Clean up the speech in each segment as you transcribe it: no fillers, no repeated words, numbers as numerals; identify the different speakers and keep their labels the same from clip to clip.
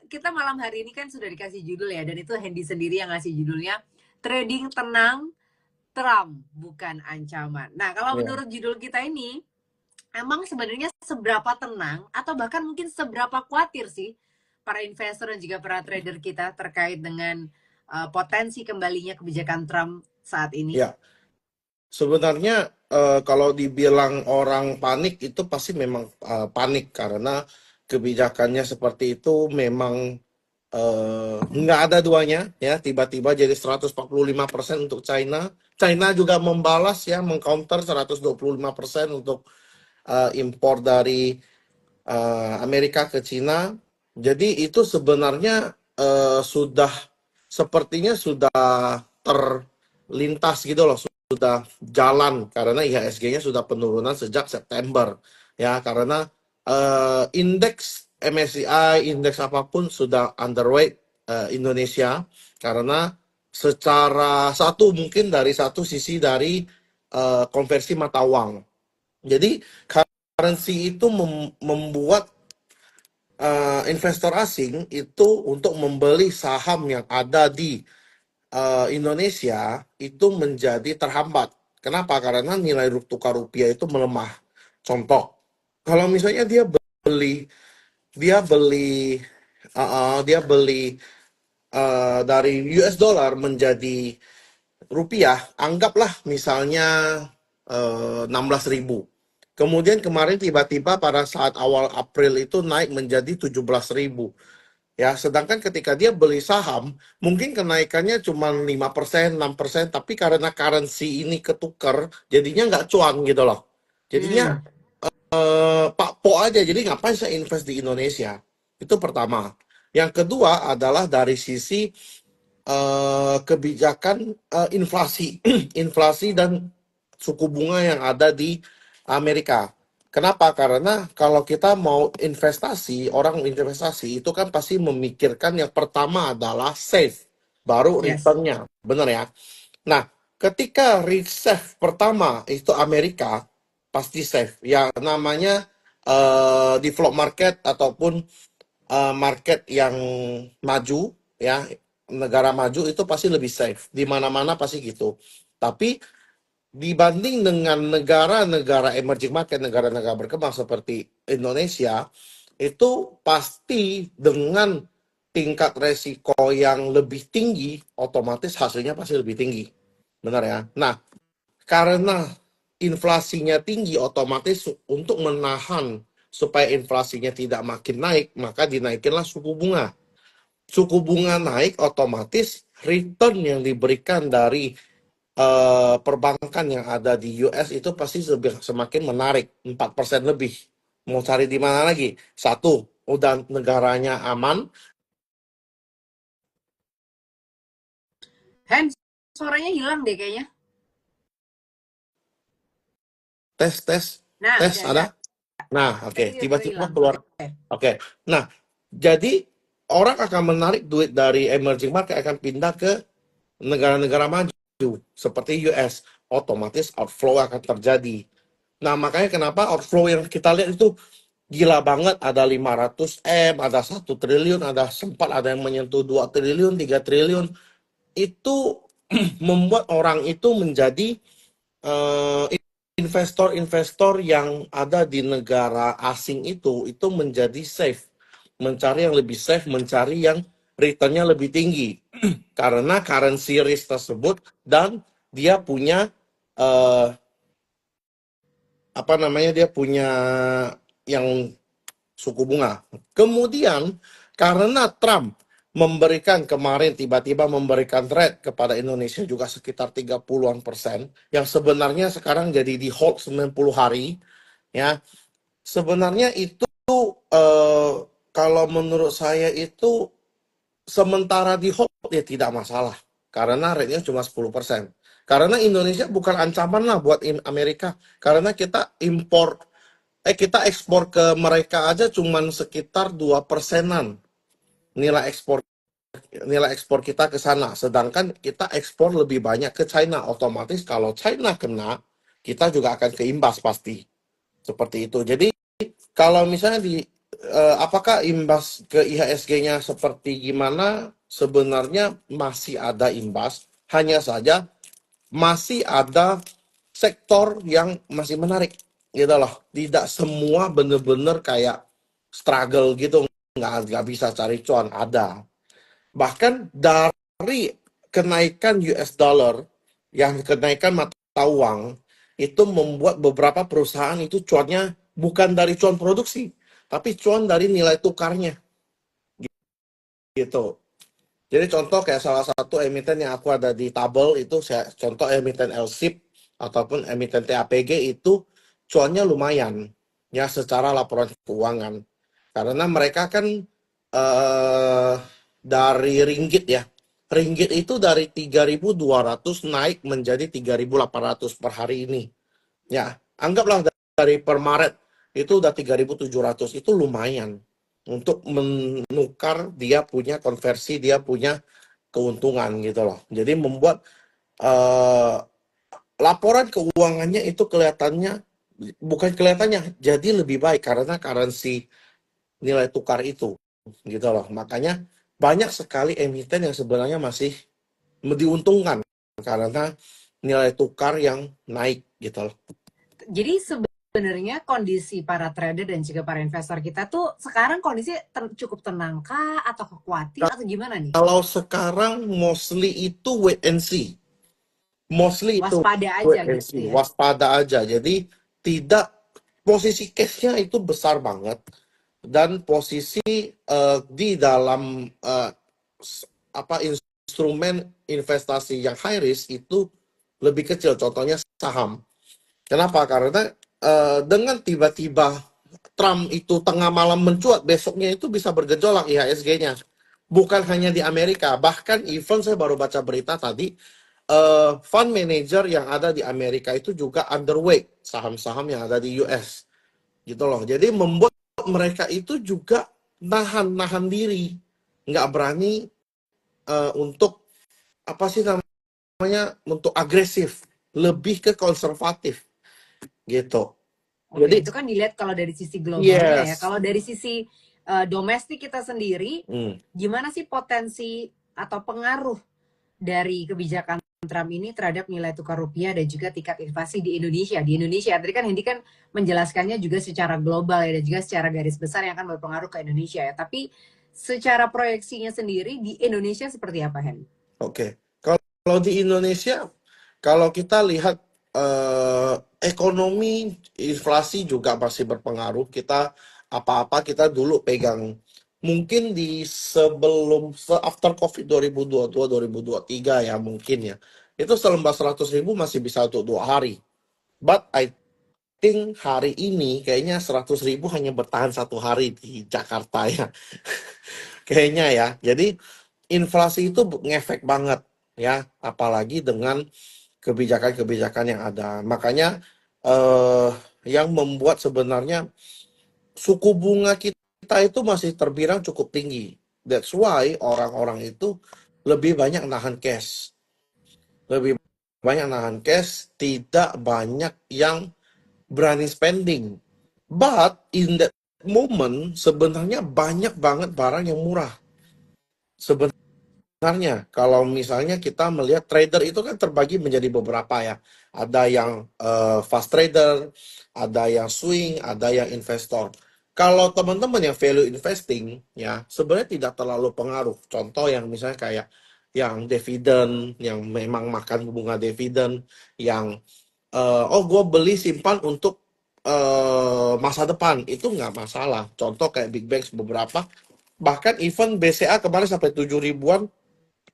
Speaker 1: kita malam hari ini kan sudah dikasih judul ya, dan itu Hendy sendiri yang ngasih judulnya Trading Tenang, Trump Bukan Ancaman. Nah, kalau
Speaker 2: Ya.
Speaker 1: menurut judul kita ini, emang sebenarnya seberapa tenang atau bahkan mungkin seberapa khawatir sih para investor dan juga para trader kita terkait dengan potensi kembalinya kebijakan Trump saat ini?
Speaker 2: Ya, sebenarnya kalau dibilang orang panik itu pasti memang panik karena kebijakannya seperti itu memang nggak ada duanya ya, tiba-tiba jadi 145% untuk China. China juga membalas ya, mengcounter 125% untuk impor dari Amerika ke Cina. Jadi itu sebenarnya sudah sepertinya sudah terlintas gitu loh, sudah jalan karena IHSG-nya sudah penurunan sejak September ya, karena indeks MSCI, indeks apapun sudah underweight Indonesia karena secara mungkin dari satu sisi dari konversi mata uang. Jadi currency itu membuat investor asing itu untuk membeli saham yang ada di Indonesia itu menjadi terhambat. Kenapa? Karena nilai tukar rupiah itu melemah. Contoh, kalau misalnya beli, dia beli, dia beli dari US dollar menjadi rupiah, anggaplah misalnya 16.000. Kemudian kemarin tiba-tiba pada saat awal April itu naik menjadi 17.000. Ya, sedangkan ketika dia beli saham, mungkin kenaikannya cuma 5%, 6%, tapi karena currency ini ketukar, jadinya nggak cuan gitu loh. Jadinya
Speaker 1: Hmm.
Speaker 2: Pak Po aja, jadi ngapain saya invest di Indonesia? Itu pertama. Yang kedua adalah dari sisi kebijakan inflasi, inflasi dan suku bunga yang ada di Amerika. Kenapa? Karena kalau kita mau investasi, orang investasi itu kan pasti memikirkan yang pertama adalah safe, baru
Speaker 1: Yes.
Speaker 2: returnnya, benar ya? Nah, ketika reserve pertama itu Amerika, pasti safe. Ya namanya develop market ataupun market yang maju, ya negara maju itu pasti lebih safe. Di mana-mana pasti gitu. Tapi dibanding dengan negara-negara emerging market, negara-negara berkembang seperti Indonesia, itu pasti dengan tingkat resiko yang lebih tinggi, otomatis hasilnya pasti lebih tinggi. Benar ya? Nah, karena inflasinya tinggi, otomatis untuk menahan supaya inflasinya tidak makin naik, maka dinaikinlah suku bunga. Suku bunga naik, otomatis return yang diberikan dari perbankan yang ada di US itu pasti semakin menarik, 4% lebih. Mau cari di mana lagi? Satu, udah negaranya aman.
Speaker 1: Hen, suaranya hilang deh kayaknya.
Speaker 2: Tes, tes,
Speaker 1: Nah,
Speaker 2: tes,
Speaker 1: ada.
Speaker 2: ada? Nah,
Speaker 1: Tadi
Speaker 2: oke.
Speaker 1: tiba-tiba
Speaker 2: Tiba-tiba
Speaker 1: hilang.
Speaker 2: keluar.
Speaker 1: Oke.
Speaker 2: Oke. Nah, jadi orang akan menarik duit dari emerging market akan pindah ke negara-negara maju seperti US. Otomatis outflow akan terjadi. Nah, makanya kenapa outflow yang kita lihat itu gila banget, ada 500 M, ada 1 triliun, ada sempat ada yang menyentuh 2 triliun, 3 triliun. Itu membuat orang itu menjadi eh, investor-investor yang ada di negara asing itu menjadi safe, mencari yang lebih safe, mencari yang returnnya lebih tinggi karena currency risk tersebut, dan dia punya eh, apa namanya, dia punya yang suku bunga. Kemudian karena Trump memberikan kemarin tiba-tiba memberikan rate kepada Indonesia juga sekitar 30-an persen, yang sebenarnya sekarang jadi di hold 90 hari ya. Sebenarnya itu eh, kalau menurut saya itu sementara di hold ya tidak masalah karena rate-nya cuma 10%. Karena Indonesia bukan ancaman lah buat Amerika, karena kita ekspor ke mereka aja cuman sekitar 2%-an nilai ekspor nilai ekspor kita ke sana. Sedangkan kita ekspor lebih banyak ke China. Otomatis kalau China kena, kita juga akan keimbas pasti. Seperti itu. Jadi kalau misalnya apakah imbas ke IHSG-nya seperti gimana? Sebenarnya masih ada imbas, hanya saja masih ada sektor yang masih menarik gitu loh. Tidak semua bener-bener kayak struggle gitu, nggak bisa cari cuan, ada. Bahkan dari kenaikan US dollar, yang kenaikan mata uang, itu membuat beberapa perusahaan itu cuannya bukan dari cuan produksi, tapi cuan dari nilai tukarnya gitu. Jadi contoh kayak salah satu emiten yang aku ada di tabel itu, saya contoh emiten LSIP ataupun emiten TAPG itu cuannya lumayan ya secara laporan keuangan. Karena mereka kan dari ringgit ya. Ringgit itu dari 3.200 naik menjadi 3.800 per hari ini. Ya, anggaplah dari per Maret itu udah 3.700, itu lumayan untuk menukar dia punya konversi, dia punya keuntungan gitu loh. Jadi membuat eh, laporan keuangannya itu kelihatannya bukan kelihatannya jadi lebih baik karena currency nilai tukar itu gitu loh. Makanya banyak sekali emiten yang sebenarnya masih diuntungkan karena nilai tukar yang naik gitu loh.
Speaker 1: Jadi sebenarnya kondisi para trader dan juga para investor kita tuh sekarang kondisi cukup tenang kah atau khawatir atau gimana nih?
Speaker 2: Kalau sekarang mostly itu wait and see. Mostly itu
Speaker 1: Waspada aja
Speaker 2: wait and
Speaker 1: gitu
Speaker 2: see,
Speaker 1: ya.
Speaker 2: waspada aja. Jadi tidak posisi cash-nya itu besar banget dan posisi di dalam apa instrumen investasi yang high risk itu lebih kecil. Contohnya saham. Kenapa? Karena dengan tiba-tiba Trump itu tengah malam mencuat, besoknya itu bisa bergejolak IHSG-nya. Bukan hanya di Amerika, bahkan even saya baru baca berita tadi, fund manager yang ada di Amerika itu juga underweight saham-saham yang ada di US. Gitu loh. Jadi membuat mereka itu juga nahan diri, nggak berani untuk apa sih namanya, untuk agresif, lebih ke konservatif gitu.
Speaker 1: Oke,
Speaker 2: Jadi
Speaker 1: itu kan dilihat kalau dari sisi globalnya ya.
Speaker 2: yes.
Speaker 1: Kalau dari sisi domestik kita sendiri,
Speaker 2: Hmm.
Speaker 1: gimana sih potensi atau pengaruh dari kebijakan Trump ini terhadap nilai tukar rupiah dan juga tingkat inflasi di Indonesia? Di Indonesia, tadi kan Hendy kan menjelaskannya juga secara global ya dan juga secara garis besar yang akan berpengaruh ke Indonesia ya. Tapi secara proyeksinya sendiri di Indonesia seperti apa, Hen?
Speaker 2: Oke. Kalau di Indonesia, kalau kita lihat ekonomi, inflasi juga masih berpengaruh. Kita apa-apa kita dulu pegang. Mungkin di sebelum after COVID 2022 2023 ya mungkin ya. Itu selembar 100.000 masih bisa untuk 2 hari. But I think hari ini kayaknya 100.000 hanya bertahan 1 hari di Jakarta ya. Kayaknya ya. Jadi inflasi itu ngefek banget ya, apalagi dengan kebijakan-kebijakan yang ada. Makanya eh, yang membuat sebenarnya suku bunga kita itu masih terbilang cukup tinggi. That's why orang-orang itu lebih banyak nahan cash. Lebih banyak nahan cash, tidak banyak yang berani spending. But in that moment sebenarnya banyak banget barang yang murah. Sebenarnya, kalau misalnya kita melihat trader itu kan terbagi menjadi beberapa ya. Ada yang fast trader, ada yang swing, ada yang investor. Kalau teman-teman yang value investing, ya sebenarnya tidak terlalu pengaruh. Contoh yang misalnya kayak yang dividen, yang memang makan bunga dividen, yang oh gue beli simpan untuk masa depan, itu nggak masalah. Contoh kayak Big Banks beberapa, bahkan even BCA kemarin sampai 7 ribuan,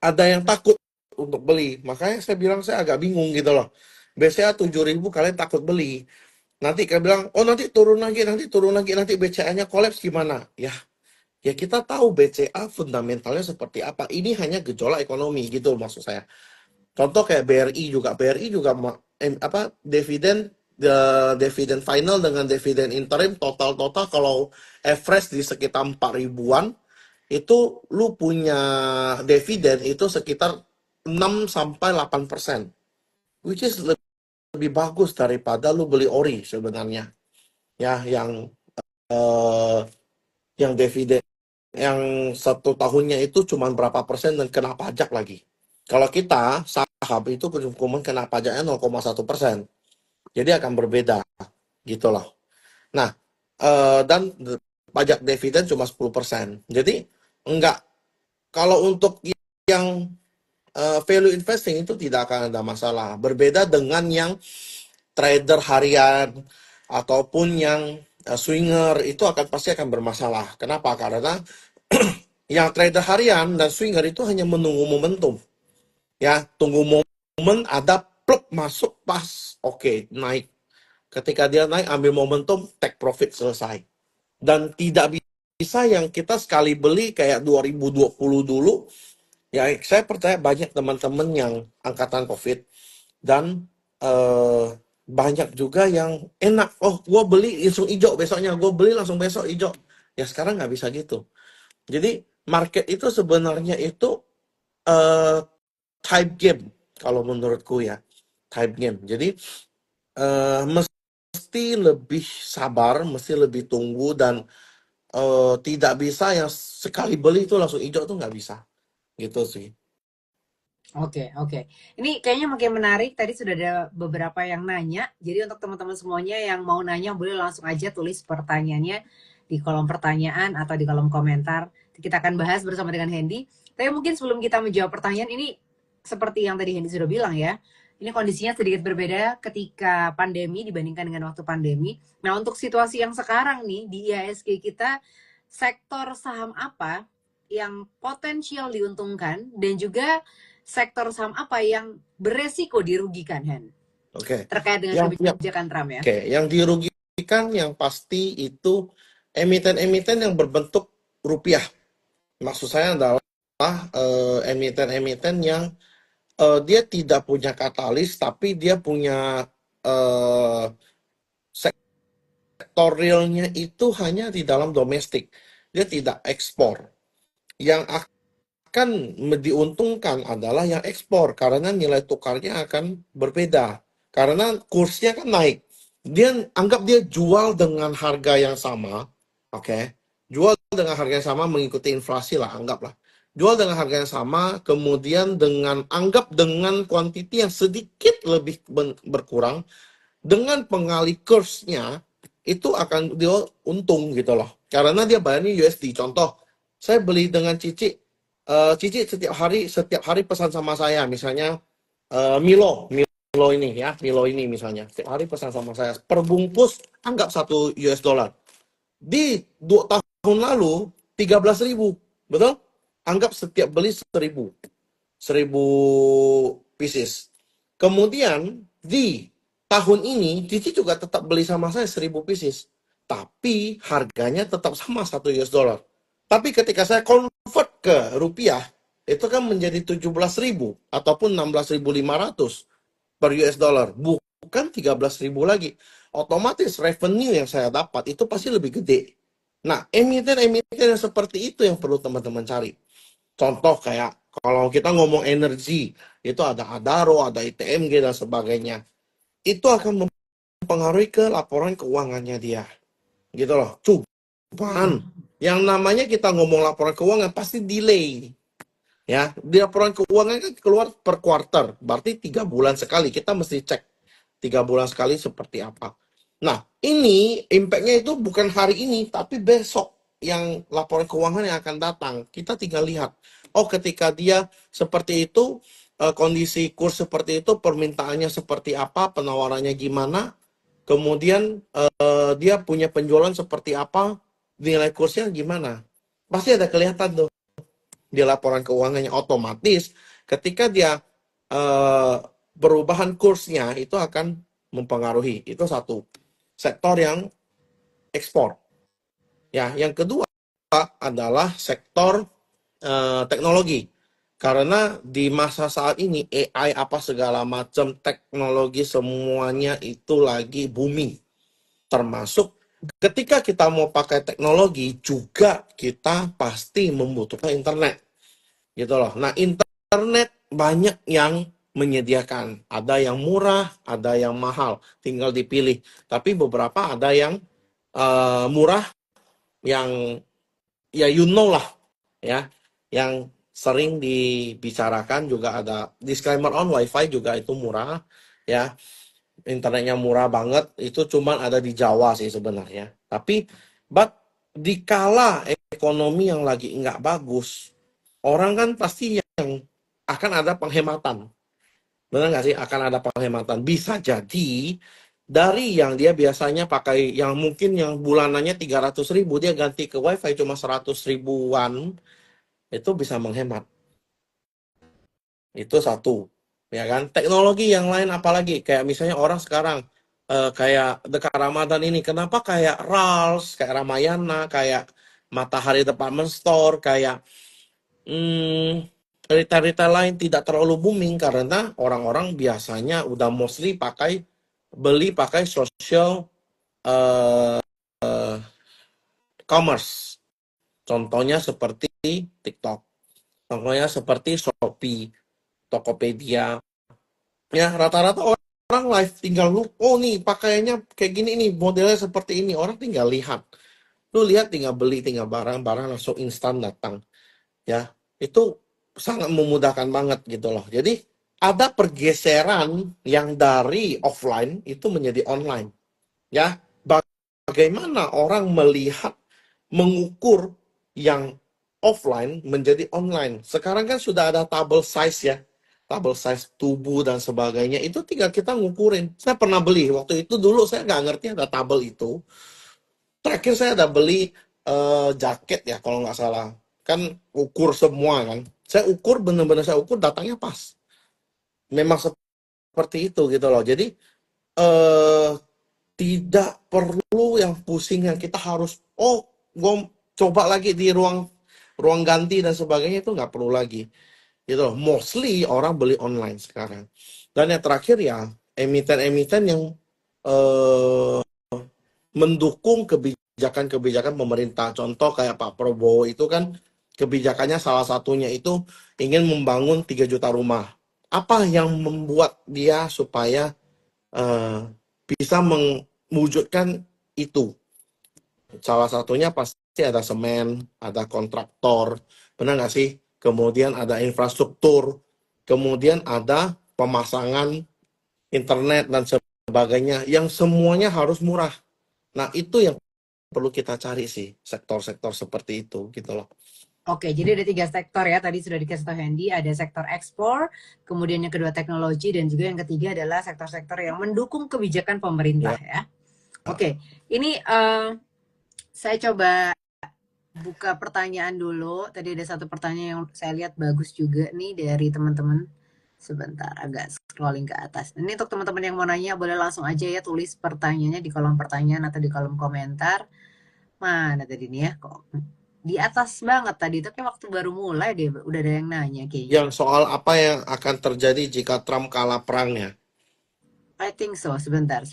Speaker 2: ada yang takut untuk beli. Makanya saya bilang saya agak bingung gitu loh. BCA 7.000 kalian takut beli. Nanti kalian bilang, oh nanti turun lagi, nanti BCA-nya kolaps gimana? Ya kita tahu BCA fundamentalnya seperti apa. Ini hanya gejolak ekonomi gitu maksud saya. Contoh kayak BRI juga apa dividen dividen final dengan dividen interim total kalau average di sekitar 4 ribuan, itu lu punya dividen itu sekitar 6 sampai 8%, which is lebih bagus daripada lu beli ori sebenarnya ya, yang yang dividen yang 1 tahunnya itu cuma berapa persen dan kena pajak lagi. Kalau kita saham itu cuma kena pajaknya 0,1%. Jadi akan berbeda gitu loh. Nah, dan pajak dividen cuma 10%. Jadi enggak, kalau untuk yang value investing itu tidak akan ada masalah. Berbeda dengan yang trader harian ataupun yang swinger itu pasti akan bermasalah. Kenapa? Karena yang trader harian dan swinger itu hanya menunggu momentum. Ya, tunggu momen ada pluk masuk pas, oke, naik. Ketika dia naik, ambil momentum, take profit, selesai. Dan tidak bisa yang kita sekali beli kayak 2020 dulu. Ya, saya percaya banyak teman-teman yang angkatan COVID dan banyak juga yang enak. Oh, gue beli langsung hijau besoknya, gue beli langsung besok hijau. Ya sekarang nggak bisa gitu. Jadi market itu sebenarnya itu eh, type game kalau menurutku ya, type game. Jadi mesti lebih sabar, mesti lebih tunggu dan tidak bisa yang sekali beli itu langsung hijau tuh nggak bisa gitu sih.
Speaker 1: Oke, oke. Ini kayaknya makin menarik. Tadi sudah ada beberapa yang nanya. Jadi untuk teman-teman semuanya yang mau nanya, boleh langsung aja tulis pertanyaannya di kolom pertanyaan atau di kolom komentar. Kita akan bahas bersama dengan Hendy. Tapi mungkin sebelum kita menjawab pertanyaan ini, seperti yang tadi Hendy sudah bilang ya, ini kondisinya sedikit berbeda ketika pandemi dibandingkan dengan waktu pandemi. Nah, untuk situasi yang sekarang nih di IHSG kita, sektor saham apa yang potensial diuntungkan dan juga sektor saham apa yang beresiko dirugikan, Hen?
Speaker 2: Oke.
Speaker 1: Terkait dengan
Speaker 2: Yang
Speaker 1: kebijakan Trump ya.
Speaker 2: Oke, yang dirugikan yang pasti itu emiten-emiten yang berbentuk rupiah. Maksud saya adalah emiten-emiten yang dia tidak punya katalis, tapi dia punya eh, sektor realnya itu hanya di dalam domestik. Dia tidak ekspor. Yang akan diuntungkan adalah yang ekspor karena nilai tukarnya akan berbeda. Karena kursnya kan naik. Dia anggap dia jual dengan harga yang sama, oke? Jual dengan harga yang sama mengikuti inflasi lah, anggaplah. Jual dengan harga yang sama, kemudian anggap dengan kuantiti yang sedikit lebih berkurang, dengan pengali kursnya itu akan dia untung gitu loh. Karena dia bayarnya USD. Contoh, saya beli dengan Cici, Cici setiap hari pesan sama saya, misalnya Milo ini ya, Milo ini misalnya setiap hari pesan sama saya perbungkus anggap 1 US dollar. Di 2 tahun lalu 13.000, betul? Anggap setiap beli 1.000 pieces. Kemudian di tahun ini Cici juga tetap beli sama saya 1.000 pieces, tapi harganya tetap sama 1 US dollar. Tapi ketika saya convert ke rupiah, itu kan menjadi 17.000 ataupun 16.500 per US dollar, bukan 13.000 lagi. Otomatis revenue yang saya dapat itu pasti lebih gede. Nah, emiten-emiten yang seperti itu yang perlu teman-teman cari. Contoh kayak kalau kita ngomong energi, itu ada Adaro, ada ITMG dan sebagainya. Itu akan mempengaruhi ke laporan keuangannya dia. Gitu loh. Cuman yang namanya kita ngomong laporan keuangan pasti delay. Ya, di laporan keuangan kan keluar per quarter, berarti 3 bulan sekali. Kita mesti cek 3 bulan sekali seperti apa. Nah, ini impact-nya itu bukan hari ini, tapi besok yang laporan keuangan yang akan datang. Kita tinggal lihat. Oh, ketika dia seperti itu, kondisi kurs seperti itu, permintaannya seperti apa, penawarannya gimana, kemudian dia punya penjualan seperti apa, nilai kursnya gimana. Pasti ada kelihatan tuh di laporan keuangannya. Otomatis ketika dia perubahan kursnya itu akan mempengaruhi. Itu satu sektor yang ekspor. Ya, yang kedua adalah sektor teknologi. Karena di masa saat ini AI apa segala macam teknologi semuanya itu lagi booming. Termasuk ketika kita mau pakai teknologi juga kita pasti membutuhkan internet. Gitu loh. Nah, internet banyak yang menyediakan. Ada yang murah, ada yang mahal. Tinggal dipilih. Tapi beberapa ada yang murah, yang ya you know lah ya, yang sering dibicarakan juga ada disclaimer on WiFi juga itu murah ya, internetnya murah banget, itu cuman ada di Jawa sih sebenarnya. Tapi but dikala ekonomi yang lagi nggak bagus, orang kan pasti yang akan ada penghematan. Benar nggak sih? Akan ada penghematan. Bisa jadi dari yang dia biasanya pakai, yang mungkin yang bulanannya 300.000, dia ganti ke WiFi cuma 100 ribuan, itu bisa menghemat. Itu satu. Ya kan? Teknologi yang lain apalagi? Kayak misalnya orang sekarang, kayak dekat Ramadan ini, kenapa kayak Rals, kayak Ramayana, kayak Matahari Department Store, kayak retail-retail lain tidak terlalu booming karena orang-orang biasanya udah mostly beli pakai social eh, commerce. Contohnya seperti TikTok, contohnya seperti Shopee, Tokopedia. Ya, rata-rata orang live tinggal lu, oh nih pakaiannya kayak gini nih, modelnya seperti ini. Orang tinggal lihat. Lu lihat, tinggal beli, tinggal barang-barang langsung instan datang. Ya, itu sangat memudahkan banget gitu loh. Jadi ada pergeseran yang dari offline itu menjadi online. Ya, bagaimana orang melihat, mengukur yang offline menjadi online. Sekarang kan sudah ada tabel size ya, tabel size tubuh dan sebagainya. Itu tinggal kita ngukurin. Saya pernah beli waktu itu, dulu saya nggak ngerti ada tabel itu. Terakhir saya ada beli jaket ya kalau nggak salah. Kan ukur semua kan. Saya ukur, bener-bener saya ukur, datangnya pas. Memang seperti itu gitu loh. Jadi eh tidak perlu yang pusing, yang kita harus, oh gue coba lagi di ruang ruang ganti dan sebagainya, itu nggak perlu lagi gitu loh. Mostly orang beli online sekarang. Dan yang terakhir ya, emiten-emiten yang eh, mendukung kebijakan-kebijakan pemerintah. Contoh kayak Pak Prabowo itu kan, kebijakannya salah satunya itu ingin membangun 3 juta rumah. Apa yang membuat dia supaya eh, bisa mewujudkan itu? Salah satunya pasti ada semen, ada kontraktor, benar nggak sih? Kemudian ada infrastruktur, kemudian ada pemasangan internet dan sebagainya, yang semuanya harus murah. Nah, itu yang perlu kita cari sih, sektor-sektor seperti itu gitu loh.
Speaker 1: Oke, jadi ada 3 sektor ya. Tadi sudah dikasih tahu Hendy, ada sektor ekspor, kemudian yang kedua teknologi, dan juga yang ketiga adalah sektor-sektor yang mendukung kebijakan pemerintah
Speaker 2: Ya.
Speaker 1: ya. Oke, ini saya coba buka pertanyaan dulu. Tadi ada satu pertanyaan yang saya lihat bagus juga nih dari teman-teman. Sebentar, agak scrolling ke atas. Ini untuk teman-teman yang mau nanya, boleh langsung aja ya tulis pertanyaannya di kolom pertanyaan atau di kolom komentar. Mana tadi nih ya? Kok di atas banget tadi, tapi waktu baru mulai deh udah ada yang nanya kayaknya.
Speaker 2: Yang soal apa yang akan terjadi jika Trump kalah perangnya.
Speaker 1: I think so. Sebentar.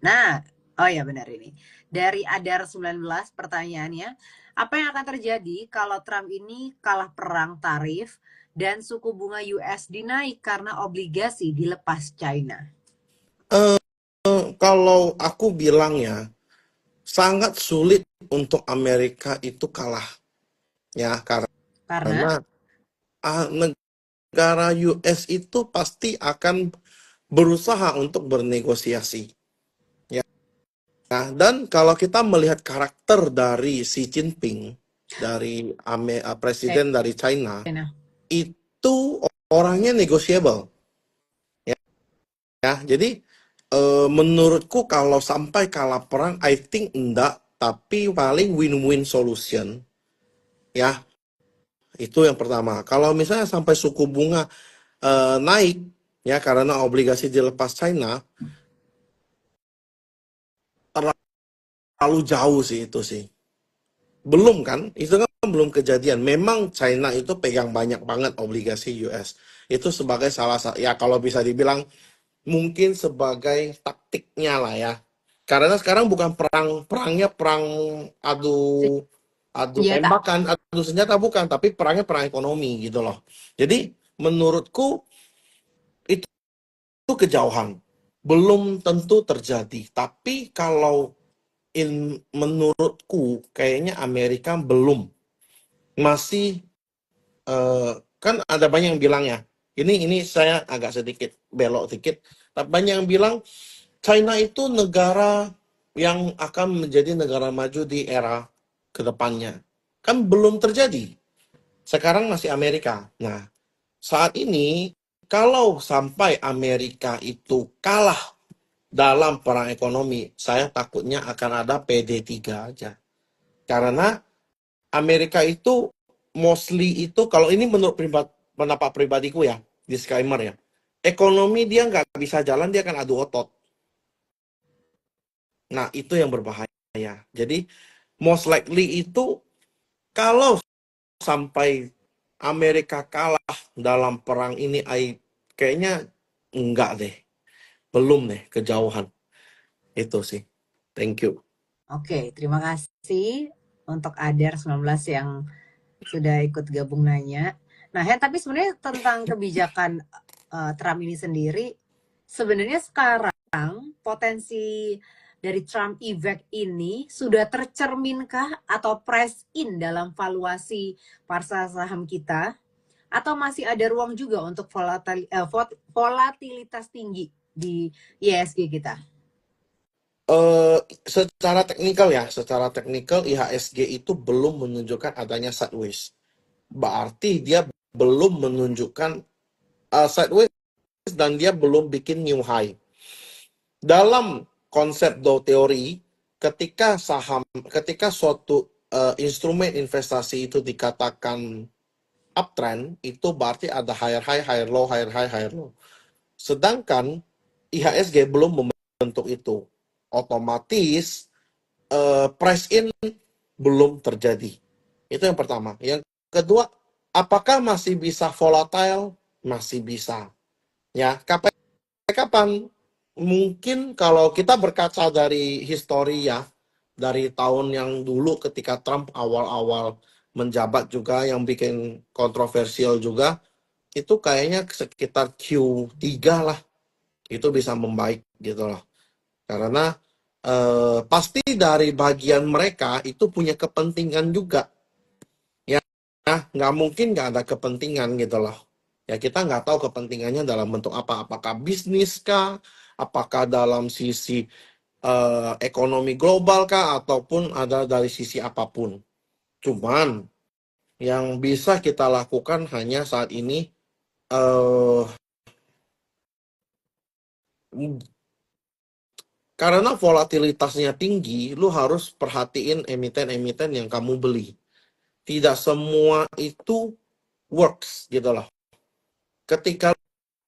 Speaker 1: Nah, oh ya benar ini. Dari Adar 19 pertanyaannya, apa yang akan terjadi kalau Trump ini kalah perang tarif dan suku bunga USD naik karena obligasi dilepas China?
Speaker 2: Kalau aku bilang ya, sangat sulit untuk Amerika itu kalah ya,
Speaker 1: Karena
Speaker 2: karena negara US itu pasti akan berusaha untuk bernegosiasi. Ya. Nah, dan kalau kita melihat karakter dari Xi Jinping, dari presiden dari China,
Speaker 1: China.
Speaker 2: itu orangnya negotiable. Ya, jadi menurutku kalau sampai kalah perang, I think enggak, tapi paling win-win solution. Ya, itu yang pertama. Kalau misalnya sampai suku bunga naik, ya karena obligasi dilepas China, terlalu jauh sih itu sih. Belum kan? Itu kan belum kejadian. Memang China itu pegang banyak banget obligasi US. Itu sebagai salah satu, ya kalau bisa dibilang mungkin sebagai taktiknya lah ya. Karena sekarang bukan perangnya perang adu adu
Speaker 1: Senjata.
Speaker 2: tembakan, adu senjata, bukan, tapi perangnya perang ekonomi gitu loh. Jadi menurutku itu kejauhan. Belum tentu terjadi. Tapi kalau menurutku kayaknya Amerika belum. masih kan ada banyak yang bilang ya, ini saya agak sedikit belok dikit, tapi banyak yang bilang China itu negara yang akan menjadi negara maju di era kedepannya. Kan belum terjadi. Sekarang masih Amerika. Nah, saat ini kalau sampai Amerika itu kalah dalam perang ekonomi, saya takutnya akan ada PD3 aja. Karena Amerika itu mostly itu, kalau ini menurut pendapat pribadiku ya, disclaimer ya, ekonomi dia nggak bisa jalan, dia akan adu otot. Nah, itu yang berbahaya. Jadi, most likely itu kalau sampai Amerika kalah dalam perang ini, kayaknya enggak deh. Belum deh, kejauhan. Itu sih. Thank you.
Speaker 1: Oke, terima kasih untuk Adar 19 yang sudah ikut gabung nanya. Nah, Hen, tapi sebenarnya tentang kebijakan Trump ini sendiri, sebenarnya sekarang potensi dari Trump effect ini sudah tercerminkah atau price in dalam valuasi pasar saham kita? Atau masih ada ruang juga untuk volatilitas tinggi di ISG kita?
Speaker 2: Secara teknikal IHSG itu belum menunjukkan adanya sideways. Berarti dia belum menunjukkan sideways dan dia belum bikin new high. Dalam konsep Dow teori, ketika suatu instrumen investasi itu dikatakan uptrend, itu berarti ada higher high, higher low, higher high, higher low. Sedangkan IHSG belum membentuk itu. Otomatis price in belum terjadi. Itu yang pertama. Yang kedua, apakah masih bisa volatile? Masih bisa. Ya, kapan? Mungkin kalau kita berkaca dari histori ya, dari tahun yang dulu ketika Trump awal-awal menjabat juga, yang bikin kontroversial juga, itu kayaknya sekitar Q3 lah, itu bisa membaik gitu loh. Karena pasti dari bagian mereka itu punya kepentingan juga. Ya, nggak mungkin nggak ada kepentingan gitu loh. Ya, kita nggak tahu kepentingannya dalam bentuk apa. Apakah bisnis kah? Apakah dalam sisi ekonomi global kah? Ataupun ada dari sisi apapun. Cuman yang bisa kita lakukan hanya saat ini, eh karena volatilitasnya tinggi, lu harus perhatiin emiten-emiten yang kamu beli. Tidak semua itu works gitu loh. Ketika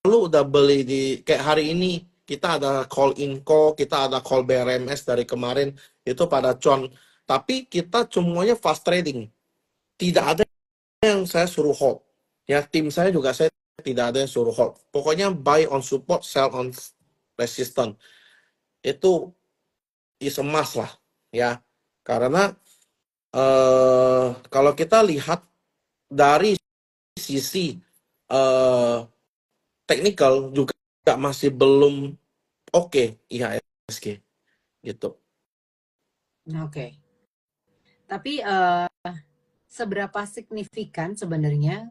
Speaker 2: lu udah beli di kayak hari ini, kita ada call Inco, kita ada call BRMS dari kemarin, itu pada con. Tapi kita semuanya fast trading. Tidak ada yang saya suruh hold. Ya, tim saya juga saya tidak ada yang suruh hold. Pokoknya buy on support, sell on resistance. Itu is a must lah. Ya, karena kalau kita lihat dari sisi eh technical juga masih belum oke IHSG gitu.
Speaker 1: Oke. Tapi seberapa signifikan sebenarnya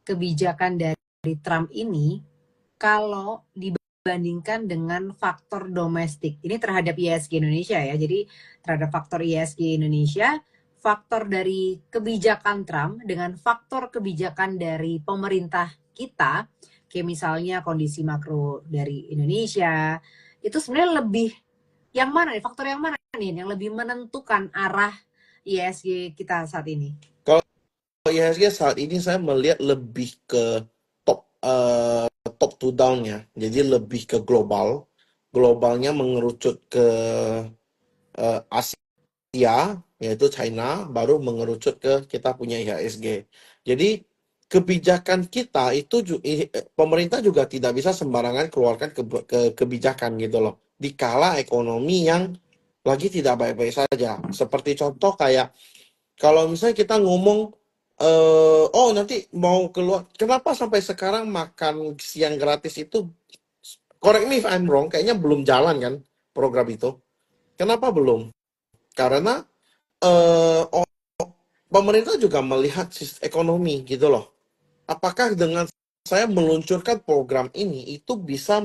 Speaker 1: kebijakan dari Trump ini kalau dibandingkan dengan faktor domestik ini terhadap ISG Indonesia ya. Jadi terhadap faktor ISG Indonesia, faktor dari kebijakan Trump dengan faktor kebijakan dari pemerintah kita, kayak misalnya kondisi makro dari Indonesia, itu sebenarnya lebih yang mana nih? Faktor yang mana nih yang lebih menentukan arah ISG kita saat ini?
Speaker 2: Kalau IHSG saat ini saya melihat lebih ke top to down ya. Jadi lebih ke global. Globalnya mengerucut ke Asia, yaitu China, baru mengerucut ke kita punya IHSG. Jadi kebijakan kita itu pemerintah juga tidak bisa sembarangan keluarkan kebijakan gitu loh. Di kala ekonomi yang lagi tidak baik-baik saja. Seperti contoh kayak kalau misalnya kita ngomong oh nanti mau keluar, kenapa sampai sekarang makan siang gratis itu, correct me if I'm wrong, kayaknya belum jalan kan program itu. Kenapa belum? Karena eh, pemerintah juga melihat ekonomi gitu loh. Apakah dengan saya meluncurkan program ini itu bisa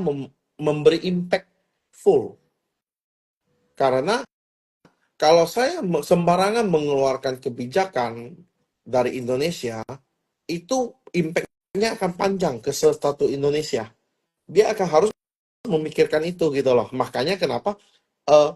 Speaker 2: memberi impact full? Karena kalau saya sembarangan mengeluarkan kebijakan dari Indonesia, itu impact-nya akan panjang ke satu Indonesia. Dia akan harus memikirkan itu gitu loh. Makanya kenapa eh,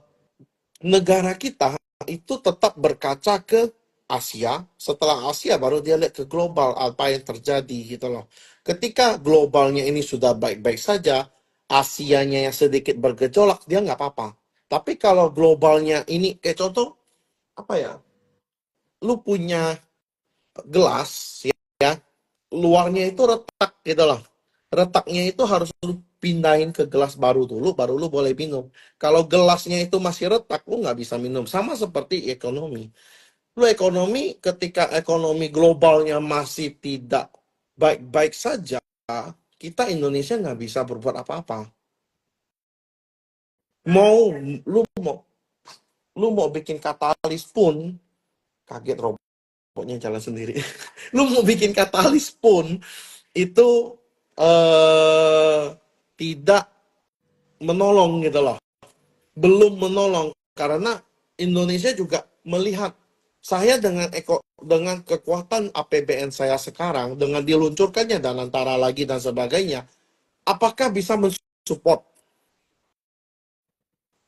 Speaker 2: negara kita itu tetap berkaca ke Asia, setelah Asia baru dia lihat ke global apa yang terjadi gitu loh. Ketika globalnya ini sudah baik-baik saja, Asianya yang sedikit bergejolak, dia nggak apa-apa. Tapi kalau globalnya ini, kayak contoh, apa ya, lu punya gelas, ya, luarnya itu retak gitu loh. Retaknya itu harus lu pindahin ke gelas baru dulu, baru lu boleh minum. Kalau gelasnya itu masih retak, lu nggak bisa minum. Sama seperti ekonomi. Lu ekonomi, ketika ekonomi globalnya masih tidak baik-baik saja, kita Indonesia nggak bisa berbuat apa-apa. Mau lu mau lu mau bikin katalis pun, kaget robotnya jalan sendiri. Lu mau bikin katalis pun itu eh tidak menolong gitu loh. Belum menolong karena Indonesia juga melihat saya dengan kekuatan APBN saya sekarang dengan diluncurkannya dan antara lagi dan sebagainya, apakah bisa mensupport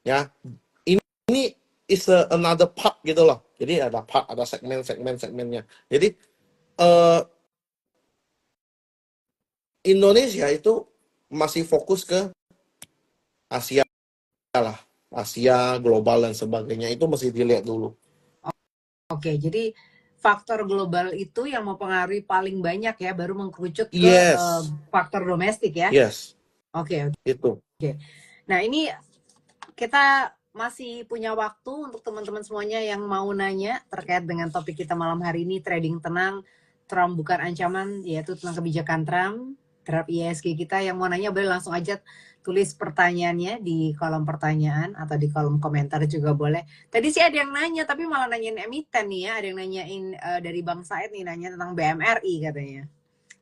Speaker 2: ya? Ini is another part gitu loh. Jadi ada part, ada segmennya. Jadi eh, Indonesia itu masih fokus ke Asia lah, Asia global dan sebagainya itu mesti dilihat dulu.
Speaker 1: Oke, jadi faktor global itu yang mempengaruhi paling banyak ya, baru mengkerucut ke
Speaker 2: Yes,
Speaker 1: faktor domestik ya.
Speaker 2: yes,
Speaker 1: Oke,
Speaker 2: itu.
Speaker 1: oke. Nah, ini kita masih punya waktu untuk teman-teman semuanya yang mau nanya terkait dengan topik kita malam hari ini, trading tenang, Trump bukan ancaman, yaitu tentang kebijakan Trump terhadap ISG kita. Yang mau nanya boleh langsung aja tulis pertanyaannya di kolom pertanyaan atau di kolom komentar juga boleh. Tadi sih ada yang nanya, tapi malah nanyain emiten nih ya. Ada yang nanyain dari Bang Said nih, nanya tentang BMRI katanya.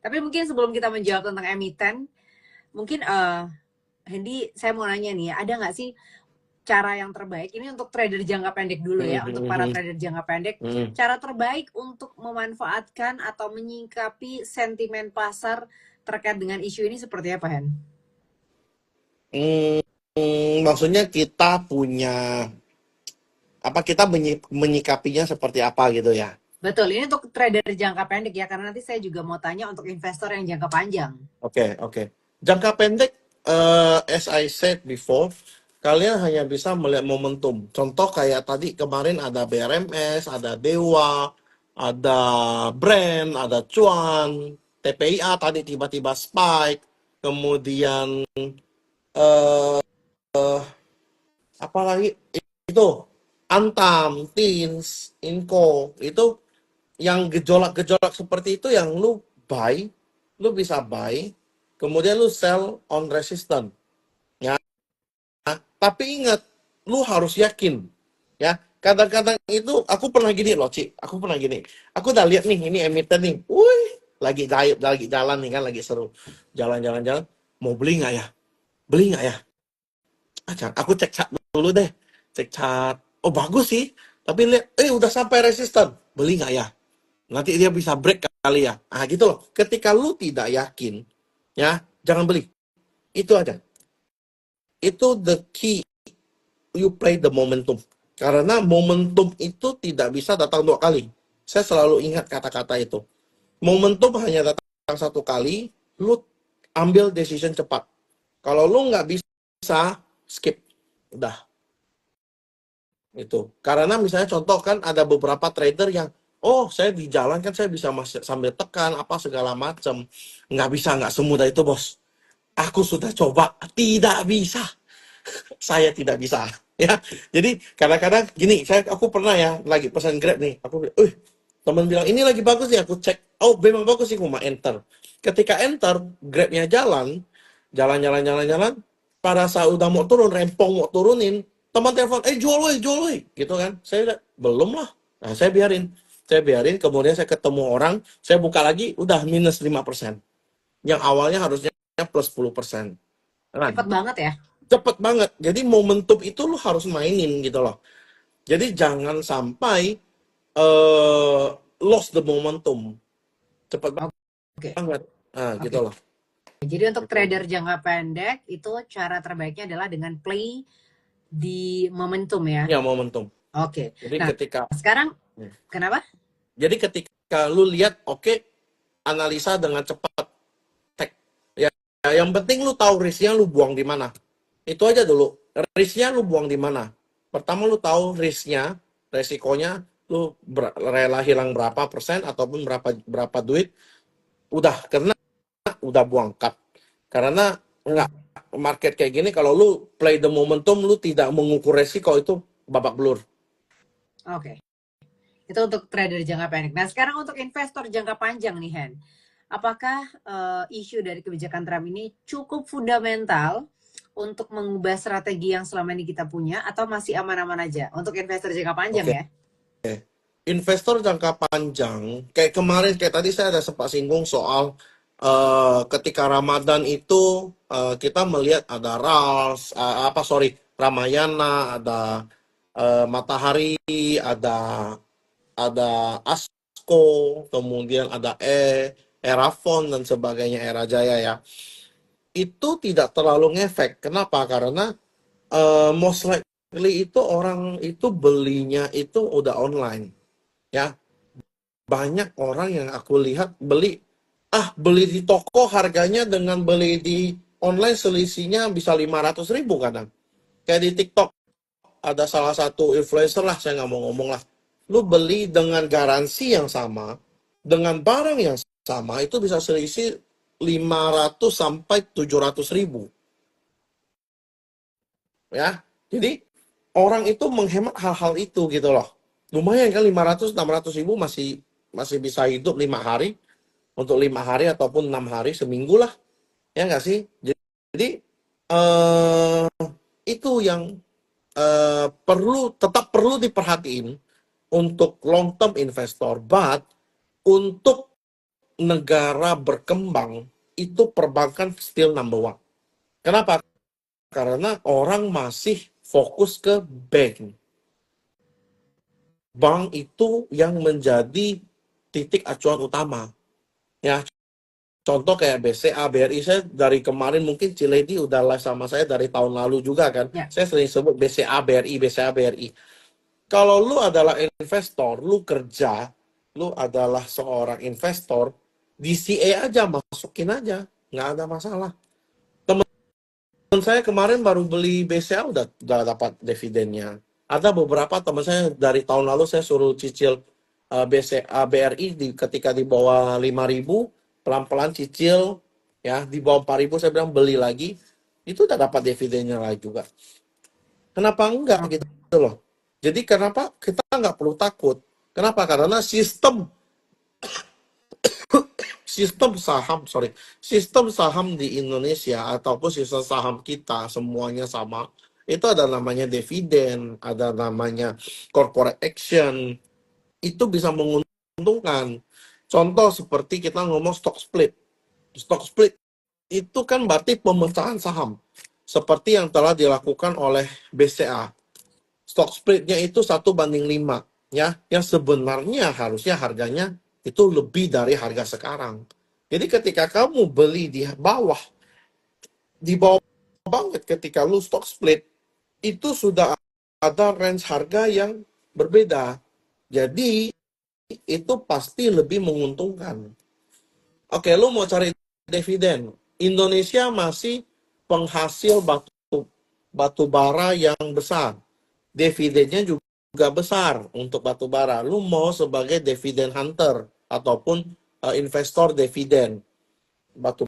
Speaker 1: Tapi mungkin sebelum kita menjawab tentang emiten, mungkin Hendy, saya mau nanya nih ya, ada nggak sih cara yang terbaik ini untuk trader jangka pendek dulu ya, untuk para trader jangka pendek, cara terbaik untuk memanfaatkan atau menyingkapi sentimen pasar terkait dengan isu ini seperti apa, Hen?
Speaker 2: Maksudnya kita punya apa, kita menyikapinya seperti apa gitu ya?
Speaker 1: Betul, ini untuk trader jangka pendek ya, karena nanti saya juga mau tanya untuk investor yang jangka panjang.
Speaker 2: Oke. Jangka pendek, as I said before, kalian hanya bisa melihat momentum. Contoh kayak tadi kemarin ada BRMS, ada Dewa, ada Brand, ada Cuan, TPIA tadi tiba-tiba spike, kemudian eh apalagi itu Antam, Tins, Inco, itu yang gejolak-gejolak seperti itu yang lu bisa buy, kemudian lu sell on resistance, ya. Tapi ingat, lu harus yakin, ya. Kadang-kadang itu aku pernah gini loh, Ci. Aku pernah gini. Aku udah lihat nih, ini emiten nih. Wih, lagi jalan nih kan, lagi seru. Jalan-jalan-jalan. Mau beli nggak ya? Beli nggak ya? Aku cek chart dulu deh. Cek chart. Oh, bagus sih. Tapi lihat, udah sampai resisten. Beli nggak ya? Nanti dia bisa break kali ya. Ah, gitu loh. Ketika lu tidak yakin, ya, jangan beli. Itu aja. Itu the key. You play the momentum. Karena momentum itu tidak bisa datang dua kali. Saya selalu ingat kata-kata itu. Momentum hanya datang satu kali, lu ambil decision cepat. Kalau lu nggak bisa, skip. Udah. Itu. Karena misalnya contoh kan ada beberapa trader yang, oh saya di jalan kan saya bisa sambil tekan, apa segala macam. Nggak semudah itu bos. Aku sudah coba, tidak bisa. Saya tidak bisa, ya. Jadi kadang-kadang gini, aku pernah ya lagi pesan Grab nih, aku bilang, teman bilang ini lagi bagus nih, aku cek, oh memang bagus sih, aku mau enter. Ketika enter, Grabnya jalan, pada saat udah mau turun, rempong mau turunin, teman telepon, jual woi, gitu kan. Saya bilang, belum lah. Nah, saya biarin. Saya biarin, kemudian saya ketemu orang, saya buka lagi, udah minus 5%. Yang awalnya harusnya plus 10%. Nah,
Speaker 1: Cepet banget ya.
Speaker 2: cepet banget. Jadi momentum itu lu harus mainin gitu loh. Jadi jangan sampai eh lost the momentum. Cepet
Speaker 1: Oke,
Speaker 2: banget. Nah, gitu
Speaker 1: oke.
Speaker 2: loh.
Speaker 1: Jadi untuk
Speaker 2: Gitu aja.
Speaker 1: trader jangka pendek itu cara terbaiknya adalah dengan play di momentum ya.
Speaker 2: Ya, momentum.
Speaker 1: Oke.
Speaker 2: Jadi
Speaker 1: Nah,
Speaker 2: ketika
Speaker 1: sekarang kenapa?
Speaker 2: jadi ketika lu lihat, oke, analisa dengan cepat. Tek. Ya, yang penting lu tahu risknya, lu buang di mana. Itu aja dulu. Risknya lu buang di mana. Pertama lu tahu risknya, resikonya, lu rela hilang berapa persen ataupun berapa berapa duit, udah karena udah buang cut. Karena enggak, market kayak gini kalau lu play the momentum, lu tidak mengukur resiko, itu babak belur.
Speaker 1: Oke. Itu untuk trader jangka pendek. Nah, sekarang untuk investor jangka panjang nih, Hen. Apakah isu dari kebijakan Trump ini cukup fundamental untuk mengubah strategi yang selama ini kita punya atau masih aman-aman aja untuk investor jangka panjang
Speaker 2: Oke.
Speaker 1: ya?
Speaker 2: Investor jangka panjang, kayak kemarin, kayak tadi saya ada sempat singgung soal ketika Ramadan itu kita melihat ada Ramayana, ada Matahari, ada Asko, kemudian ada Erafon dan sebagainya, Era Jaya ya. Itu tidak terlalu ngefek. Kenapa? Karena most likely itu orang itu belinya itu udah online ya. Banyak orang yang aku lihat beli di toko harganya dengan beli di online selisihnya bisa 500.000 kadang. Kayak di TikTok ada salah satu influencer lah, saya nggak mau ngomong lah. Lu beli dengan garansi yang sama, dengan barang yang sama, itu bisa selisih 500 sampai 700.000 ya. Jadi orang itu menghemat hal-hal itu gitu loh. Lumayan kan, 500-600 ribu masih masih bisa hidup 5 hari, untuk 5 hari ataupun 6 hari, seminggu lah, ya nggak sih? Jadi eh, itu yang tetap perlu diperhatiin untuk long term investor. But untuk negara berkembang itu perbankan still number one. Kenapa? Karena orang masih fokus ke bank. Bank itu yang menjadi titik acuan utama. Ya, contoh kayak BCA, BRI, saya dari kemarin, mungkin Ciledi udah live sama saya dari tahun lalu juga kan.
Speaker 1: Ya.
Speaker 2: Saya sering sebut BCA, BRI, BCA, BRI. Kalau lu adalah investor, lu kerja, lu adalah seorang investor, DCA aja, masukin aja, nggak ada masalah. Teman saya kemarin baru beli BCA, udah dapat dividennya. Ada beberapa teman saya dari tahun lalu saya suruh cicil BCA, BRI ketika di bawah 5.000, pelan-pelan cicil ya, di bawah 4.000 saya bilang beli lagi, itu udah dapat dividennya lagi juga. Kenapa enggak
Speaker 1: Oke.
Speaker 2: gitu loh. Jadi kenapa kita nggak perlu takut? Kenapa? Karena sistem saham di Indonesia ataupun sistem saham kita semuanya sama. Itu ada namanya dividen, ada namanya corporate action. Itu bisa menguntungkan. Contoh seperti kita ngomong stock split. Stock split itu kan berarti pemecahan saham. Seperti yang telah dilakukan oleh BCA. Stock splitnya itu 1:5 ya, yang sebenarnya harusnya harganya itu lebih dari harga sekarang. Jadi ketika kamu beli di bawah banget, ketika lu stock split itu sudah ada range harga yang berbeda. Jadi itu pasti lebih menguntungkan. Oke, lu mau cari dividen. Indonesia masih penghasil batu bara yang besar. Dividennya juga besar untuk batu bara. Lu mau sebagai dividen hunter ataupun investor dividen, batu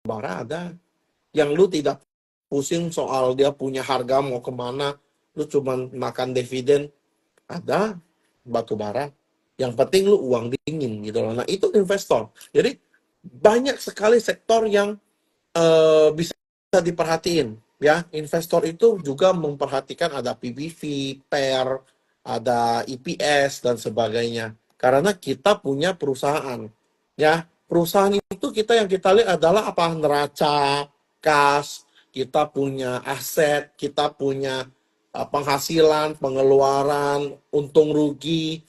Speaker 2: bara ada. Yang lu tidak pusing soal dia punya harga mau kemana, lu cuma makan dividen, ada batu bara. Yang penting lu uang dingin gitu loh. Nah itu investor. Jadi banyak sekali sektor yang bisa diperhatiin ya. Investor itu juga memperhatikan ada PBV, PER, ada EPS dan sebagainya. Karena kita punya perusahaan. Ya, perusahaan itu yang kita lihat adalah apa? Neraca, kas, kita punya aset, kita punya penghasilan, pengeluaran, untung rugi,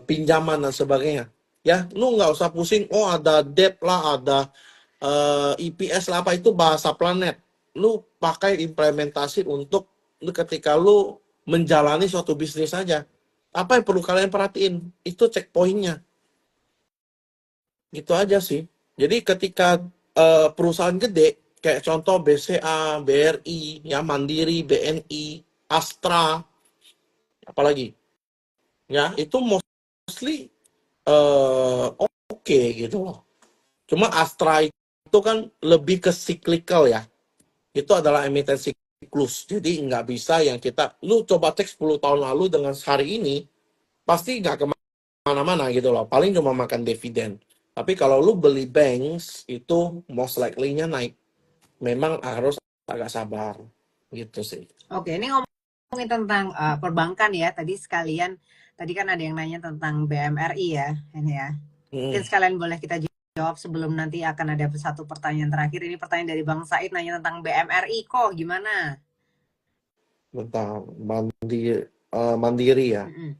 Speaker 2: pinjaman dan sebagainya. Ya, lu nggak usah pusing. Oh, ada debt lah, ada EPS lah, apa itu bahasa planet. Lu pakai implementasi untuk ketika lu menjalani suatu bisnis saja. Apa yang perlu kalian perhatiin? Itu checkpointnya. Gitu aja sih. Jadi ketika perusahaan gede, kayak contoh BCA, BRI, ya Mandiri, BNI, Astra, apalagi, ya itu mostly oke gitu loh. Cuma Astra itu kan lebih ke cyclical ya. Itu adalah emiten siklus. Jadi nggak bisa yang lu coba cek 10 tahun lalu dengan hari ini, pasti nggak kemana-mana gitu loh. Paling cuma makan dividen. Tapi kalau lu beli banks, itu most likely-nya naik. Memang harus agak sabar. Gitu sih.
Speaker 1: Oke, ini ngomongin tentang perbankan ya. Tadi kan ada yang nanya tentang BMRI ya, ini ya. Mungkin
Speaker 2: Hmm,
Speaker 1: sekalian boleh kita jawab sebelum nanti akan ada satu pertanyaan terakhir. Ini pertanyaan dari Bang Said nanya tentang BMRI kok gimana?
Speaker 2: tentang Mandiri ya.
Speaker 1: Mm-mm.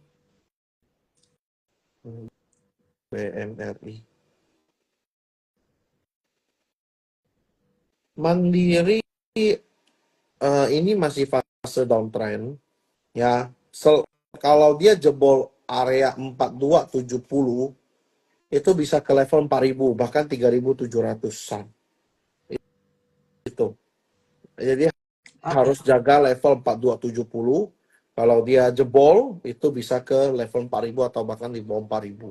Speaker 2: Hmm, BMRI. Mandiri ini masih fase downtrend. Ya, kalau dia jebol area 4270 itu bisa ke level 4000 bahkan 3700-an itu. Jadi
Speaker 1: Oke,
Speaker 2: harus jaga level 4270. Kalau dia jebol itu bisa ke level 4000 atau bahkan di bawah 4000.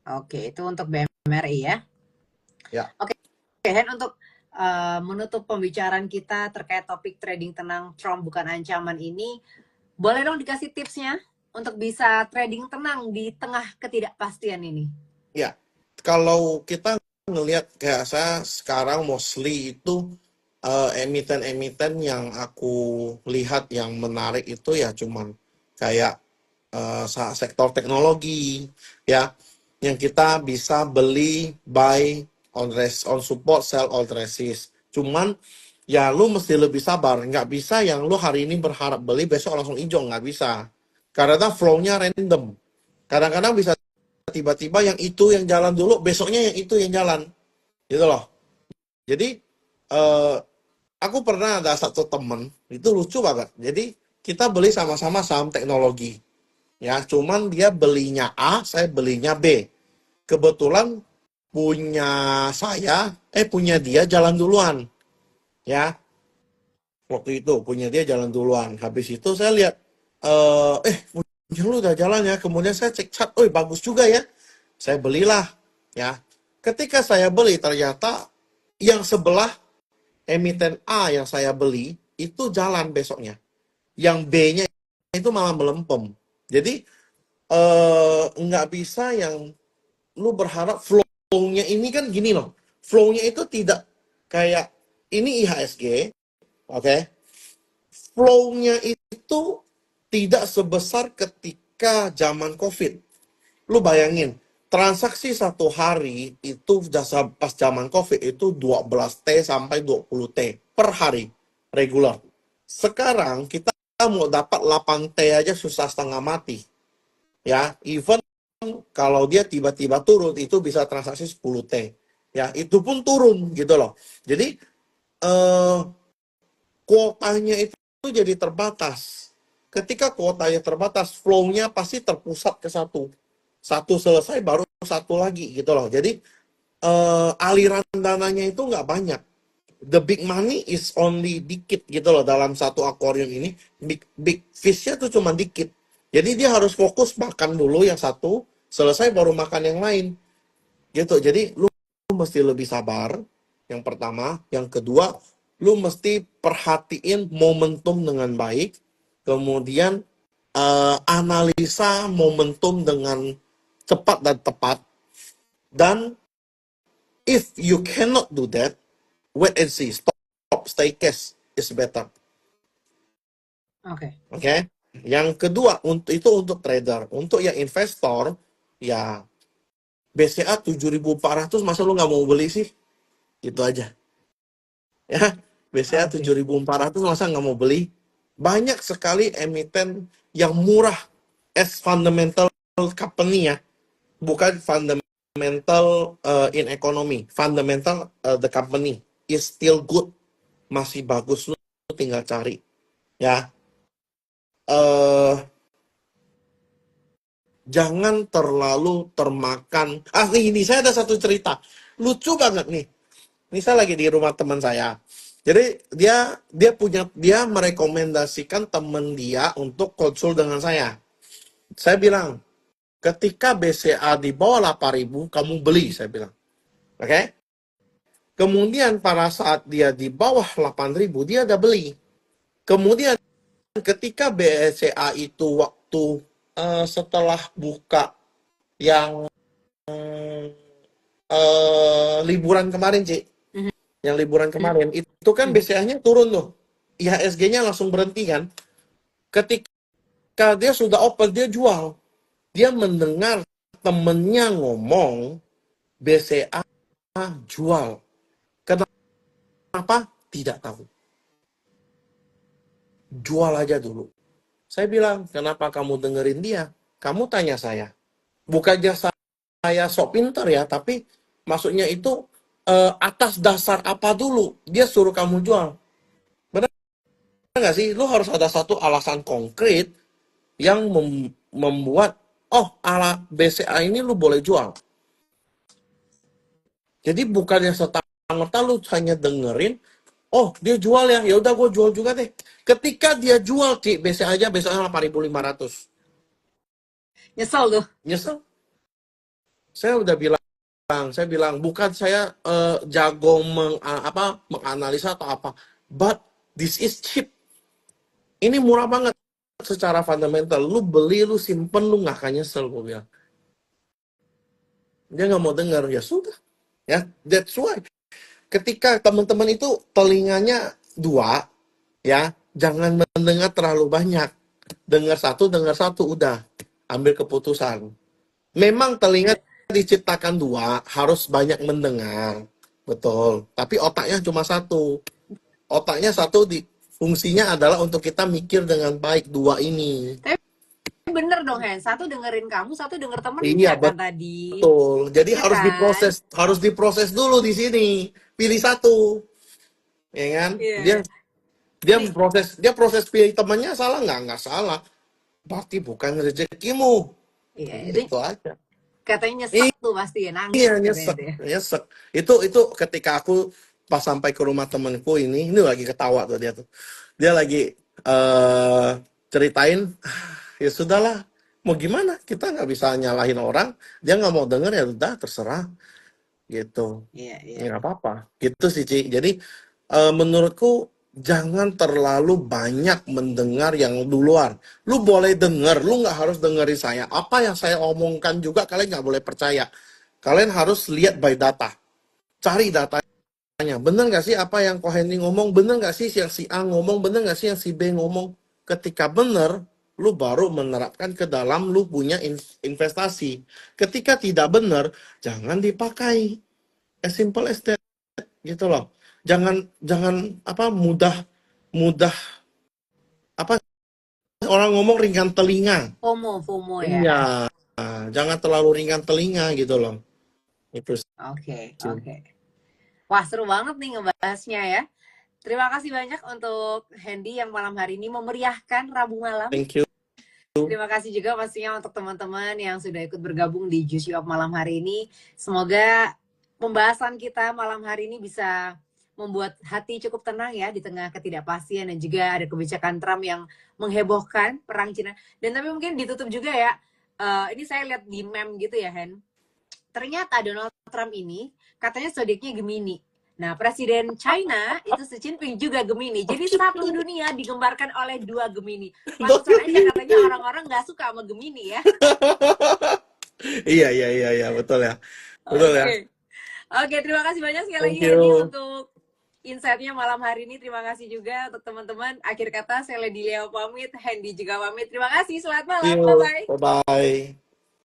Speaker 1: oke, itu untuk BMRI ya.
Speaker 2: Ya,
Speaker 1: Oke, Hen, untuk menutup pembicaraan kita terkait topik trading tenang, Trump bukan ancaman ini, boleh dong dikasih tipsnya untuk bisa trading tenang di tengah ketidakpastian ini?
Speaker 2: ya. Kalau kita ngelihat kayak saya sekarang mostly itu emiten-emiten yang aku lihat yang menarik itu ya cuman kayak sektor teknologi ya yang kita bisa beli buy on support sell on resist. Cuman ya lu mesti lebih sabar, nggak bisa yang lu hari ini berharap beli besok langsung hijau, nggak bisa karena flow-nya random. Kadang-kadang bisa tiba-tiba yang itu yang jalan dulu, besoknya yang itu yang jalan gitu loh. Jadi eh, aku pernah ada satu temen itu lucu banget. Jadi kita beli sama-sama saham teknologi. Ya, cuman dia belinya A, saya belinya B. Kebetulan punya dia jalan duluan. Ya, waktu itu punya dia jalan duluan. Habis itu saya lihat, punya lu udah jalan ya. Kemudian saya cek chart, oh bagus juga ya. Saya belilah. Ya, ketika saya beli ternyata yang sebelah emiten A yang saya beli itu jalan besoknya. Yang B-nya itu malah melempem. Jadi nggak bisa yang lu berharap flow-nya ini kan gini loh. Flow-nya itu tidak kayak ini IHSG, oke? Flow-nya itu tidak sebesar ketika zaman COVID. Lu bayangin, transaksi satu hari itu jasa pas zaman COVID itu 12T sampai 20T per hari regular. Sekarang kita mau dapat 8T aja susah setengah mati. Ya, even kalau dia tiba-tiba turun itu bisa transaksi 10T. Ya, itu pun turun gitu loh. Jadi eh, kuotanya itu jadi terbatas. Ketika kuotanya terbatas, flow-nya pasti terpusat ke satu. Satu selesai baru satu lagi gitu loh. Jadi aliran dananya itu nggak banyak. The big money is only dikit gitu loh dalam satu akuarium ini. Big fish-nya tuh cuma dikit. Jadi dia harus fokus makan dulu yang satu, selesai baru makan yang lain. Gitu. Jadi lu mesti lebih sabar. Yang pertama, yang kedua, lu mesti perhatiin momentum dengan baik. Kemudian analisa momentum dengan cepat dan tepat. Dan if you cannot do that, wait and see. Stop, stay cash is better.
Speaker 1: Oke.
Speaker 2: Oke? Okay? Yang kedua, untuk trader. Untuk yang investor, ya BCA 7.400 masa lu nggak mau beli sih? Itu aja. Ya, BCA
Speaker 1: Oke.
Speaker 2: 7.400 masa nggak mau beli? Banyak sekali emiten yang murah as fundamental company ya. Bukan fundamental in economy. Fundamental the company is still good. Masih bagus, lu tinggal cari. Ya, eh jangan terlalu termakan. Ini saya ada satu cerita lucu banget nih. Ini saya lagi di rumah teman saya. Jadi dia merekomendasikan teman dia untuk konsul dengan saya. Saya bilang, ketika BCA di bawah 8.000 kamu beli, saya bilang. Oke? Kemudian pada saat dia di bawah 8.000 dia udah beli. Kemudian ketika BCA itu waktu setelah buka yang liburan kemarin, Ci.
Speaker 1: Mhm.
Speaker 2: Yang liburan kemarin, itu kan
Speaker 1: Mhm.
Speaker 2: BCA-nya turun tuh. IHSG-nya langsung berhenti kan. Ketika dia sudah open, dia jual. Dia mendengar temennya ngomong, BCA jual. Kenapa? Tidak tahu. Jual aja dulu. Saya bilang, kenapa kamu dengerin dia? Kamu tanya saya. Bukannya saya sok pinter ya, tapi maksudnya itu atas dasar apa dulu dia suruh kamu jual. Benar nggak sih? Lu harus ada satu alasan konkret yang membuat, oh, ala BCA ini lu boleh jual. Jadi bukannya serta-merta lu hanya dengerin, oh dia jual ya, ya udah gue jual juga deh. Ketika dia jual, Ci, BCA aja besoknya 8.500.
Speaker 1: Nyesel tuh.
Speaker 2: Nyesel. Saya udah bilang, saya bilang bukan saya jago menganalisa atau apa, but this is cheap. Ini murah banget secara fundamental. Lu beli, lu simpen, lu nggak akan nyesel, gue bilang. Dia nggak mau dengar, ya sudah. Ya, that's why. Ketika teman-teman itu telinganya dua, ya, jangan mendengar terlalu banyak. Dengar satu, udah. Ambil keputusan. Memang telinga diciptakan dua, harus banyak mendengar. Betul. Tapi otaknya cuma satu. Otaknya satu fungsinya adalah untuk kita mikir dengan baik dua ini.
Speaker 1: Tapi bener dong, Hen. Satu dengerin kamu, satu denger
Speaker 2: Iya,
Speaker 1: temennya kan tadi.
Speaker 2: betul. Jadi
Speaker 1: Iya kan?
Speaker 2: harus diproses dulu di sini. Pilih satu, ya kan? Dia
Speaker 1: Iya.
Speaker 2: dia
Speaker 1: Nih,
Speaker 2: proses pilih temannya salah nggak? Nggak salah. Berarti bukan rezekimu.
Speaker 1: iya, ini
Speaker 2: Gitu aja.
Speaker 1: katanya nyesek tuh pasti ya,
Speaker 2: Iya,
Speaker 1: nangis katanya
Speaker 2: nyesek,
Speaker 1: dia.
Speaker 2: nyesek. Itu ketika aku pas sampai ke rumah temanku ini lagi ketawa tuh dia tuh. Dia lagi eh ceritain, ya sudahlah, mau gimana? Kita nggak bisa nyalahin orang. Dia nggak mau denger, ya udah terserah gitu.
Speaker 1: Iya,
Speaker 2: Ya
Speaker 1: iya.
Speaker 2: nggak apa-apa. Gitu sih, Ci. Jadi menurutku jangan terlalu banyak mendengar yang duluan. Lu boleh denger, lu nggak harus dengerin saya. Apa yang saya omongkan juga kalian nggak boleh percaya. Kalian harus lihat by data. Cari datanya. Bener nggak sih apa yang Kohendi ngomong? Bener nggak sih yang si A ngomong? Bener nggak sih yang si B ngomong? Ketika bener, lu baru menerapkan ke dalam lu punya investasi. Ketika tidak bener, jangan dipakai. As simple as that, gitu loh. Jangan jangan mudah mudah apa orang ngomong ringan telinga.
Speaker 1: FOMO, FOMO ya.
Speaker 2: Iya, jangan terlalu ringan telinga gitu loh. Itu
Speaker 1: Oke,
Speaker 2: sih.
Speaker 1: oke. Wah, seru banget nih ngebahasnya ya. Terima kasih banyak untuk Hendy yang malam hari ini memeriahkan Rabu malam.
Speaker 2: Thank you.
Speaker 1: Terima kasih juga pastinya untuk teman-teman yang sudah ikut bergabung di Juicy of malam hari ini. Semoga pembahasan kita malam hari ini bisa membuat hati cukup tenang ya di tengah ketidakpastian dan juga ada kebijakan Trump yang menghebohkan perang Cina. Dan tapi mungkin ditutup juga ya. Ini saya lihat di meme gitu ya, Hen. Ternyata Donald Trump ini katanya zodiaknya Gemini. Nah, Presiden China itu Xi Jinping juga Gemini. Jadi satu dunia digembarkan oleh dua Gemini. Pantesan aja katanya orang-orang nggak suka sama Gemini ya.
Speaker 2: Iya, iya, iya, iya, betul ya. Betul ya.
Speaker 1: Oke. Oke, terima kasih banyak sekali lagi
Speaker 2: Thank
Speaker 1: Hendy
Speaker 2: you.
Speaker 1: untuk insight-nya malam hari ini. Terima kasih juga untuk teman-teman. Akhir kata, saya Lady Leo pamit, Hendy juga pamit. Terima kasih, selamat
Speaker 2: See
Speaker 1: malam,
Speaker 2: you.
Speaker 1: bye-bye.
Speaker 2: Bye-bye.